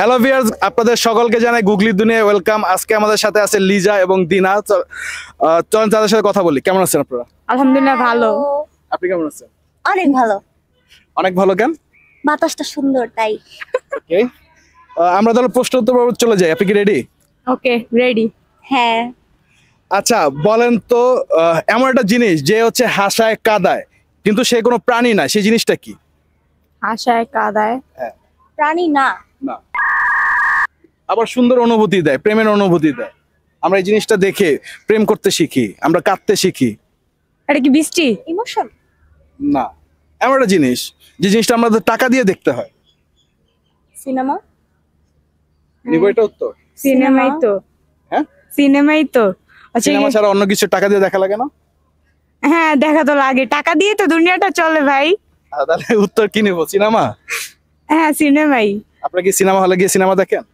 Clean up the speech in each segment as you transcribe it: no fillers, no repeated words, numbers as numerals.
Hello viewers, আপনাদের সকলকে জানাই গুগলি দুনিয়ায় ওয়েলকাম। আজকে আমাদের সাথে আছে লিজা এবং দিনা। চলেন তাদের সাথে কথা বলি। কেমন আছেন আপনারা? আলহামদুলিল্লাহ ভালো। আপনি কেমন আছেন? অনেক ভালো। অনেক ভালো। কেন? বাতাসটা সুন্দর তাই। ওকে, আমরা তাহলে প্রশ্ন উত্তর পর্বে চলে যাই। আপনি কি রেডি? ওকে, রেডি। হ্যাঁ, আচ্ছা বলেন তো, এমন একটা জিনিস যে হচ্ছে হাসায় কাদায় কিন্তু সে কোনো প্রাণী না, সেই জিনিসটা কি? আশায় কাদায় প্রাণী না। না, আবার সুন্দর অনুভূতি দেয়, প্রেমের অনুভূতি দেয়। আমরা এই জিনিসটা দেখে প্রেম করতে শিখি, আমরা কাঁদতে শিখি। এটা কি বৃষ্টি? ইমোশন। না, এমন একটা জিনিস যে জিনিসটা আমাদের টাকা দিয়ে দেখতে হয়। সিনেমা। নিব এটা উত্তর? সিনেমাই তো। হ্যাঁ, সিনেমাই তো। আচ্ছা, সিনেমা ছাড়া অন্য কিছু টাকা দিয়ে দেখা লাগে না? হ্যাঁ দেখা তো লাগে, টাকা দিয়ে তো দুনিয়াটা চলে ভাই। তাহলে উত্তর কি নিব? সিনেমা? হ্যাঁ সিনেমাই। আপনারা কি সিনেমা হলে গিয়ে সিনেমা দেখেন?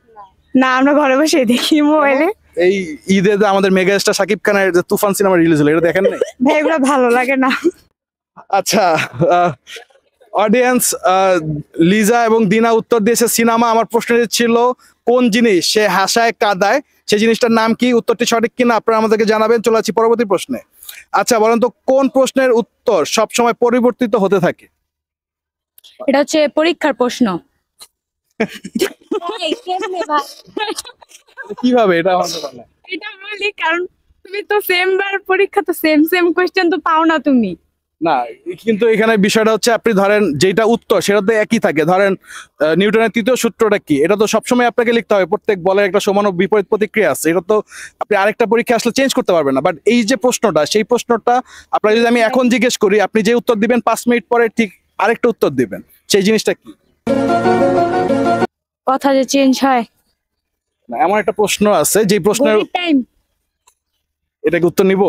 না, আমরা ঘরে বসে দেখি মোবাইলে। এই ঈদে যে আমাদের মেগা স্টার শাকিব খানের যে তুফান সিনেমা রিলিজ হলো, এটা দেখেন নাই? ভাই এগুলো ভালো লাগে না। আচ্ছা, অডিয়েন্স, লিজা এবং দিনা উত্তর দিয়েছে সিনেমা। আমার প্রশ্ন ছিল কোন জিনিস সে হাসায় কাদায়, সেই জিনিসটার নাম কি? উত্তরটি সঠিক কিনা আপনারা আমাদেরকে জানাবেন। চলে আসছি পরবর্তী প্রশ্নে। আচ্ছা বলেন তো, কোন প্রশ্নের উত্তর সবসময় পরিবর্তিত হতে থাকে? এটা হচ্ছে পরীক্ষার প্রশ্ন। এই কেমনে ভাই? কিভাবে এটা আমাদের বলে? এটা বলি কারণ তুমি তো সেম বার পরীক্ষা, তো সেম সেম কোশ্চেন তো পাও না তুমি। না, কিন্তু এখানে বিষয়টা হচ্ছে আপনি ধরেন যেটা উত্তর সেটা তো একই থাকে। ধরেন নিউটনের তৃতীয় সূত্রটা কি, এটা তো সবসময় আপনাকে লিখতে হবে। প্রত্যেক বলের একটা সমান ও বিপরীত প্রতিক্রিয়া আছে, এটা তো আপনি আরেকটা পরীক্ষা আসলে চেঞ্জ করতে পারবেন না। বাট এই যে প্রশ্নটা, সেই প্রশ্নটা আপনার যদি আমি এখন জিজ্ঞেস করি, আপনি যে উত্তর দিবেন 5 মিনিট পরে ঠিক আরেকটা উত্তর দিবেন, সেই জিনিসটা কি? কথা যে চেঞ্জ হয়। না, এমন একটা প্রশ্ন আছে যে প্রশ্নের টাইম। এটা কি উত্তর নিব?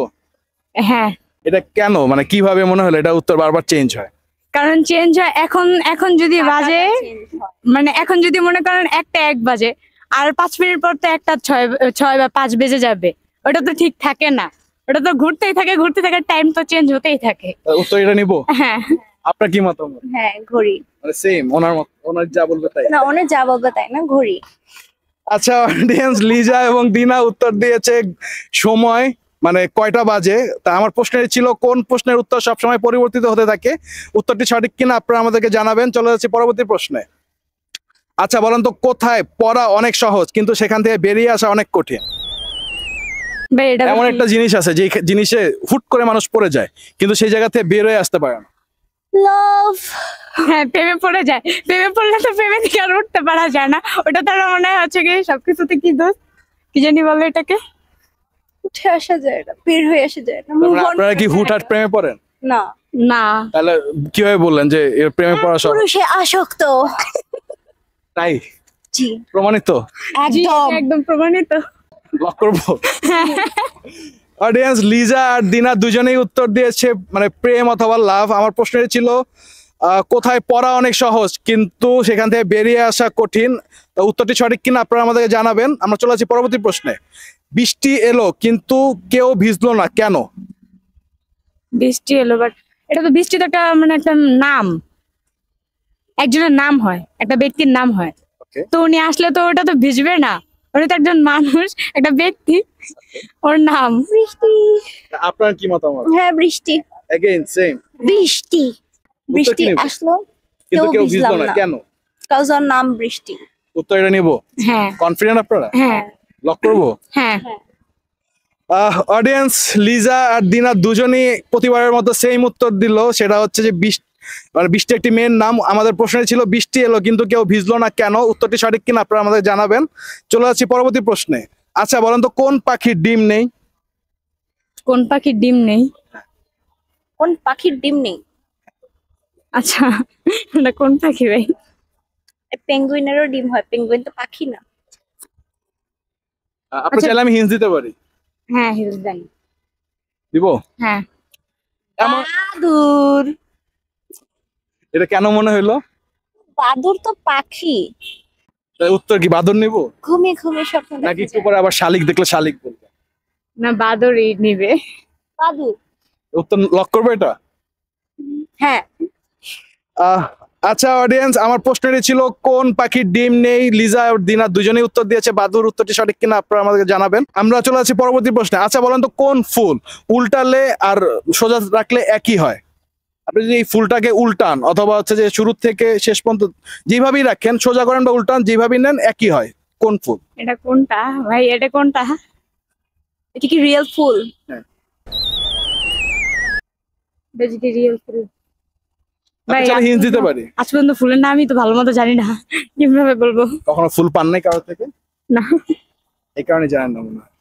হ্যাঁ, এটা কেন, মানে কিভাবে মনে হলো এটা উত্তর বারবার চেঞ্জ হয়? কারণ চেঞ্জ হয় এখন। এখন যদি বাজে, মানে এখন যদি মনে করেন 1টা 1 বাজে, আর 5 মিনিট পর তো 1টা 6 বা 5 বেজে যাবে, ওটা তো ঠিক থাকে না। ওটা তো ঘুরতেই থাকে, ঘুরতে থাকে, টাইম তো চেঞ্জ হতেই থাকে। উত্তর এটা নিব? হ্যাঁ। আপনার কি মতামত? হ্যাঁ, ঘড়ি। মানে সেম ওনার মত, ওনার যা বলবে তাই? না, অনেক যা বলবে তাই না, ঘড়ি। আচ্ছা অডিয়েন্স, লিজা এবং দিনা উত্তর দিয়েছে সময়, মানে কয়টা বাজে। তা আমার প্রশ্নের ছিল কোন প্রশ্নের উত্তর সবসময় পরিবর্তিত হতে থাকে। উত্তরটি সঠিক কিনা আপনারা আমাদেরকে জানাবেন। চলে যাচ্ছে পরবর্তী প্রশ্নে। আচ্ছা বলেন তো, কোথায় পড়া অনেক সহজ কিন্তু সেখান থেকে বেরিয়ে আসা অনেক কঠিন? ভাই এটা এমন একটা জিনিস আছে যে জিনিসে হুট করে মানুষ পড়ে যায় কিন্তু সেই জায়গা থেকে বের হয়ে আসতে পারে না। লাভ। হ্যাঁ, প্রেমে পড়ে যায়। প্রেমে পড়লে তো প্রেমে থেকে আর উঠতে পারা যায় না। ওটা তারা মনে হয় হচ্ছে কি সবকিছুতে কি দোষ, কি জানি বলে এটাকে, উঠে আসা যায় না, বের হয়ে আসা যায় না। তার মানে আপনারা কি হুটহাট প্রেমে পড়েন? না। না। তাহলে কিভাবে বললেন যে এর প্রেমে পড়া সহজ? পুরুষে আসক্ত। তাই জি, প্রমাণিত? জি, একদম। একদম প্রমাণিত। লক করবো? অডিয়েন্স, লিজা আর দিনা দুজনেই উত্তর দিয়েছে মানে প্রেম অথবা লাভ। আমার প্রশ্ন ছিল কোথায় পড়া অনেক সহজ কিন্তু সেখান থেকে বেরিয়ে আসা কঠিন। উত্তরটি সঠিক কিনা আপনারা আমাদেরকে জানাবেন। আমরা চলে যাচ্ছি পরবর্তী প্রশ্নে। বৃষ্টি এলো কিন্তু কেউ ভিজলো না, কেন? বৃষ্টি এলো, বাট এটা তো বৃষ্টি তো একটা মানে একটা নাম, একজনের নাম হয়, একটা ব্যক্তির নাম হয়। Okay. তো উনি আসলে তো ওটা তো ভিজবে না, উনি তো একজন মানুষ, একটা ব্যক্তি, ওর নাম। বৃষ্টি। আপনার কি মতামত? হ্যাঁ, বৃষ্টি। এগেইন সেম বৃষ্টি। বৃষ্টি কি নেব? আসলো কিন্তু কেউ ভিজলাম ভিজলো না, না, কেন? কারণ ওর নাম বৃষ্টি। উত্তর এটা নিব? হ্যাঁ। কনফিডেন্ট আপনারা? হ্যাঁ। লক করবো? হ্যাঁ। অডিয়েন্স, লিজা আর দিনা দুজনই প্রতিবারের মতো সেম উত্তর দিল। সেটা হচ্ছে যে মানে বৃষ্টি একটি মেয়ের নাম। আমাদের প্রশ্ন ছিল বৃষ্টি এলো কিন্তু কেউ ভিজলো না, কেন? উত্তরটি সঠিক কিনা আপনারা আমাদের জানাবেন। চলে যাচ্ছি পরবর্তী প্রশ্নে। আচ্ছা বলেন তো, কোন পাখির ডিম নেই? কোন পাখির ডিম নেই? কোন পাখির ডিম নেই? আচ্ছা, এটা কোন পাখি ভাই? পেঙ্গুইনেরও ডিম হয়, পেঙ্গুইন তো পাখি না। আপনি চাইলে আমি হিন্স দিতে পারি। হ্যাঁ, হিলস দেন। দিব? হ্যাঁ। এমন বাদুর। এটা কেন মনে হইলো? বাদুর তো পাখি। তাই উত্তর কি বাদর নিব ঘুমিয়ে ঘুমিয়ে স্বপ্ন নাকি দেখা একটু যায়। পরে আবার শালিক দেখলে শালিক বলবো? না, বাদরই নিবে। বাদুর। উত্তর লক করবো এটা? হ্যাঁ। আচ্ছা অডিয়েন্স, আমার প্রশ্নটি ছিল কোন পাখির ডিম নেই? লিজা আর দিনা দুজনেই উত্তর দিয়েছে। বাদুর উত্তরটি সঠিক কিনা আপনারা আমাদেরকে জানাবেন। আমরা চলে যাচ্ছি পরবর্তী প্রশ্নে। আচ্ছা বলেন তো, কোন ফুল উল্টালে আর সোজা রাখলে একই হয়? আপনি যদি এই ফুলটাকে উল্টান অথবা হচ্ছে যে শুরু থেকে শেষ পর্যন্ত যেভাবেই রাখেন, সোজা করেন বা উল্টান, যেভাবেই নেন একই হয়, কোন ফুল? এটা কোনটা ভাই, এটা কোনটা? এটা কি রিয়েল ফুল? এটা যদি রিয়েল ফুল ভাই, আমি হিন্ট দিতে পারি। আজ পর্যন্ত ফুলের নামই তো ভালো মতো জানি না, কিভাবে বলবো? কখনো ফুল পান নাই কারোর থেকে? না, এই কারণে জানেন না মনে হয়।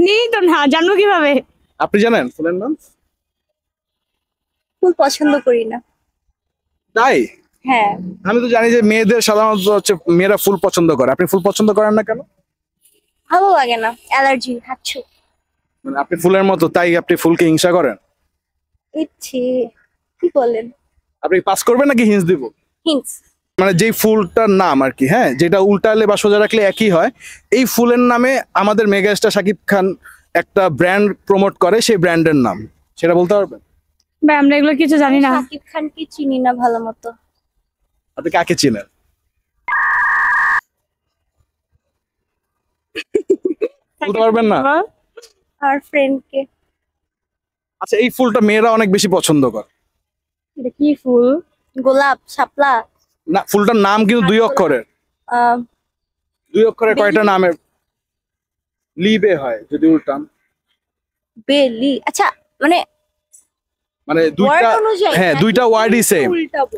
নেই তো, না জানবো কিভাবে? আপনি জানেন ফুলের নাম? ফুল পছন্দ করি না। তাই? হ্যাঁ, আমি তো জানি যে মেয়েদের সাধারণত হচ্ছে মেয়েরা ফুল পছন্দ করে। আপনি ফুল পছন্দ করেন না কেন? ভালো লাগে না, অ্যালার্জি, হাঁচু। মানে আপনি ফুলের মতো, তাই আপনি ফুলকে হিংসা করেন? ইচ্ছে, কি বলেন? আপনি পাস করবেন নাকি হিন্স দিব? হিন্টস। মানে যেই ফুলটার নাম আর কি, হ্যাঁ, যেটা উল্টালে বা সোজা রাখলে একই হয়, এই ফুলের নামে আমাদের মেগাস্টার শাকিব খান একটা ব্র্যান্ড প্রমোট করে, সেই ব্র্যান্ডের নাম সেটা বলতে পারবেন? ভাই আমরা এগুলো কিছু জানি না। শাকিব খানকে চিনি না ভালো মতো। আপনি কাকে চিনেন? বলতে পারবেন না? আর ফ্রেন্ডকে। আচ্ছা, এই ফুলটা মেয়েরা অনেক বেশি পছন্দ করে। এটা কি ফুল? গোলাপ, শাপলা, না, ফুলটার নাম কিন্তু দুই অক্ষরের। আহ, দুই অক্ষরের কয়টা বেলি। নামের লিবে হয় যদি উল্টান? বেলি। আচ্ছা, মানে মানে ওয়ার্ড দুইটা, অনুযায়ী হ্যাঁ নাকি দুইটা ওয়ার্ডই সেম। উল্টাবো?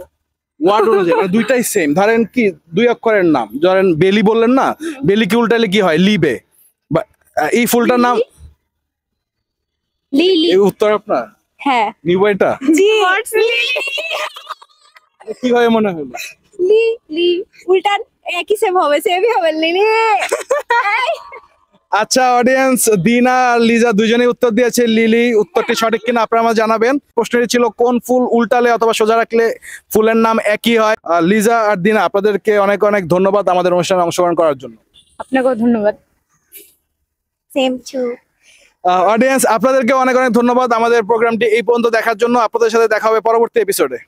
ওয়ার্ড অনুযায়ী মানে দুইটাই সেম। ধরেন কি দুই অক্ষরের নাম, ধরেন বেলি বললেন না, বেলি কি উল্টালে কি হয়? লিবে। বা এই ফুলটার নাম, লিলি। এই উত্তর আপনার হ্যাঁ, নিব এটা? জি। কিভাবে মনে হলো? লি লি উল্টান, একই সেম হবে, সেমই হবে, লিলি। আচ্ছা অডিয়েন্স, দিনা আর লিজা দুজনেই উত্তর দিয়েছে লিলি। উত্তরটি সঠিক কিনা আপনারা আমাকে জানাবেন। প্রশ্নটি ছিল কোন ফুল উল্টালে অথবা সোজা রাখলে ফুলের নাম একই হয়। লিজা আর দিনা, আপনাদেরকে অনেক অনেক ধন্যবাদ আমাদের অনুষ্ঠানে অংশগ্রহণ করার জন্য। আপনাকেও ধন্যবাদ। Same to. অডিয়েন্স, আপনাদেরকে অনেক অনেক ধন্যবাদ আমাদের প্রোগ্রামটি এই পর্যন্ত দেখার জন্য। আপনাদের সাথে দেখা হবে পরবর্তী এপিসোডে।